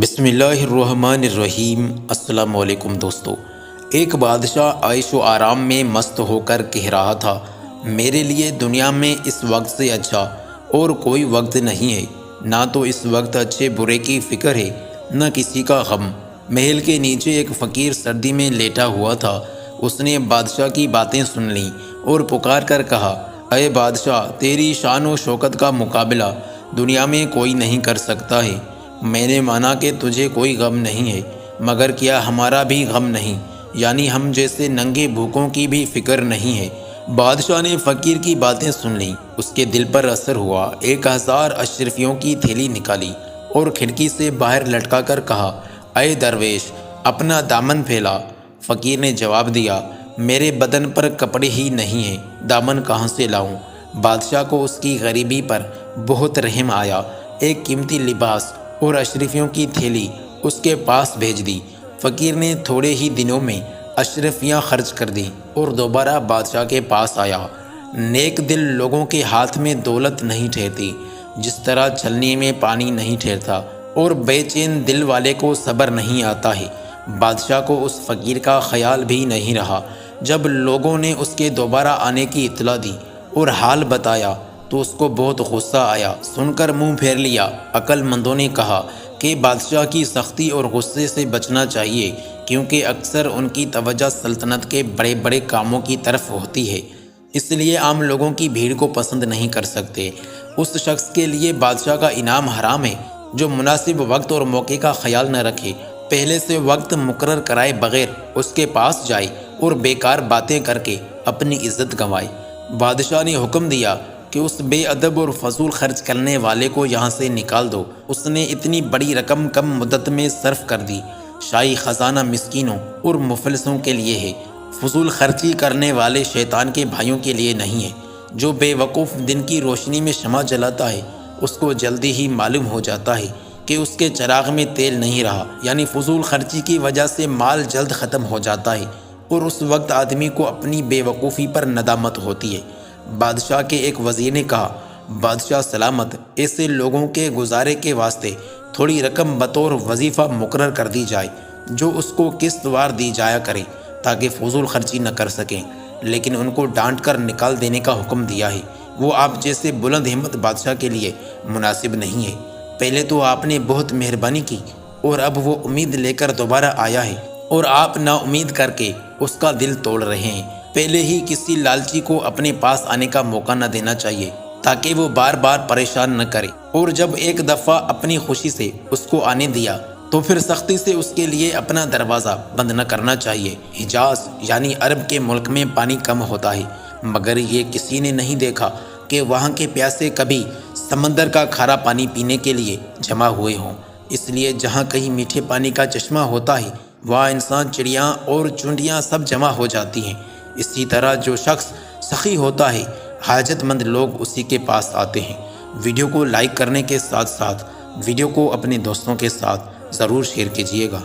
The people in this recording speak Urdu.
بسم اللہ الرحمن الرحیم۔ السلام علیکم دوستو۔ ایک بادشاہ عیش و آرام میں مست ہو کر کہہ رہا تھا، میرے لیے دنیا میں اس وقت سے اچھا اور کوئی وقت نہیں ہے۔ نہ تو اس وقت اچھے برے کی فکر ہے، نہ کسی کا غم۔ محل کے نیچے ایک فقیر سردی میں لیٹا ہوا تھا۔ اس نے بادشاہ کی باتیں سن لیں اور پکار کر کہا، اے بادشاہ، تیری شان و شوکت کا مقابلہ دنیا میں کوئی نہیں کر سکتا ہے۔ میں نے مانا کہ تجھے کوئی غم نہیں ہے، مگر کیا ہمارا بھی غم نہیں؟ یعنی ہم جیسے ننگے بھوکوں کی بھی فکر نہیں ہے۔ بادشاہ نے فقیر کی باتیں سن لیں، اس کے دل پر اثر ہوا۔ 1000 اشرفیوں کی تھیلی نکالی اور کھڑکی سے باہر لٹکا کر کہا، اے درویش، اپنا دامن پھیلا۔ فقیر نے جواب دیا، میرے بدن پر کپڑے ہی نہیں ہیں، دامن کہاں سے لاؤں؟ بادشاہ کو اس کی غریبی پر بہت رحم آیا۔ ایک قیمتی لباس اور اشرفیوں کی تھیلی اس کے پاس بھیج دی۔ فقیر نے تھوڑے ہی دنوں میں اشرفیاں خرچ کر دیں اور دوبارہ بادشاہ کے پاس آیا۔ نیک دل لوگوں کے ہاتھ میں دولت نہیں ٹھہرتی، جس طرح چھلنی میں پانی نہیں ٹھہرتا، اور بے چین دل والے کو صبر نہیں آتا ہے۔ بادشاہ کو اس فقیر کا خیال بھی نہیں رہا۔ جب لوگوں نے اس کے دوبارہ آنے کی اطلاع دی اور حال بتایا تو اس کو بہت غصہ آیا۔ سن کر منہ پھیر لیا۔ عقل مندوں نے کہا کہ بادشاہ کی سختی اور غصے سے بچنا چاہیے، کیونکہ اکثر ان کی توجہ سلطنت کے بڑے بڑے کاموں کی طرف ہوتی ہے، اس لیے عام لوگوں کی بھیڑ کو پسند نہیں کر سکتے۔ اس شخص کے لیے بادشاہ کا انعام حرام ہے جو مناسب وقت اور موقع کا خیال نہ رکھے، پہلے سے وقت مقرر کرائے بغیر اس کے پاس جائے اور بیکار باتیں کر کے اپنی عزت گنوائے۔ بادشاہ نے حکم دیا کہ اس بے ادب اور فضول خرچ کرنے والے کو یہاں سے نکال دو۔ اس نے اتنی بڑی رقم کم مدت میں صرف کر دی۔ شاہی خزانہ مسکینوں اور مفلسوں کے لیے ہے، فضول خرچی کرنے والے شیطان کے بھائیوں کے لیے نہیں ہے۔ جو بے وقوف دن کی روشنی میں شمع جلاتا ہے، اس کو جلدی ہی معلوم ہو جاتا ہے کہ اس کے چراغ میں تیل نہیں رہا، یعنی فضول خرچی کی وجہ سے مال جلد ختم ہو جاتا ہے، اور اس وقت آدمی کو اپنی بے وقوفی پر ندامت ہوتی ہے۔ بادشاہ کے ایک وزیر نے کہا، بادشاہ سلامت، ایسے لوگوں کے گزارے کے واسطے تھوڑی رقم بطور وظیفہ مقرر کر دی جائے جو اس کو قسط وار دی جایا کرے، تاکہ فضول خرچی نہ کر سکیں، لیکن ان کو ڈانٹ کر نکال دینے کا حکم دیا ہے۔ وہ آپ جیسے بلند ہمت بادشاہ کے لیے مناسب نہیں ہے۔ پہلے تو آپ نے بہت مہربانی کی اور اب وہ امید لے کر دوبارہ آیا ہے اور آپ نا امید کر کے اس کا دل توڑ رہے ہیں۔ پہلے ہی کسی لالچی کو اپنے پاس آنے کا موقع نہ دینا چاہیے تاکہ وہ بار بار پریشان نہ کرے، اور جب ایک دفعہ اپنی خوشی سے اس کو آنے دیا تو پھر سختی سے اس کے لیے اپنا دروازہ بند نہ کرنا چاہیے۔ حجاز یعنی عرب کے ملک میں پانی کم ہوتا ہے، مگر یہ کسی نے نہیں دیکھا کہ وہاں کے پیاسے کبھی سمندر کا کھارا پانی پینے کے لیے جمع ہوئے ہوں۔ اس لیے جہاں کہیں میٹھے پانی کا چشمہ ہوتا ہے، وہاں انسان، چڑیاں اور چونٹیاں سب جمع ہو جاتی ہیں۔ اسی طرح جو شخص سخی ہوتا ہے، حاجت مند لوگ اسی کے پاس آتے ہیں۔ ویڈیو کو لائک کرنے کے ساتھ ساتھ ویڈیو کو اپنے دوستوں کے ساتھ ضرور شیئر کیجیے گا۔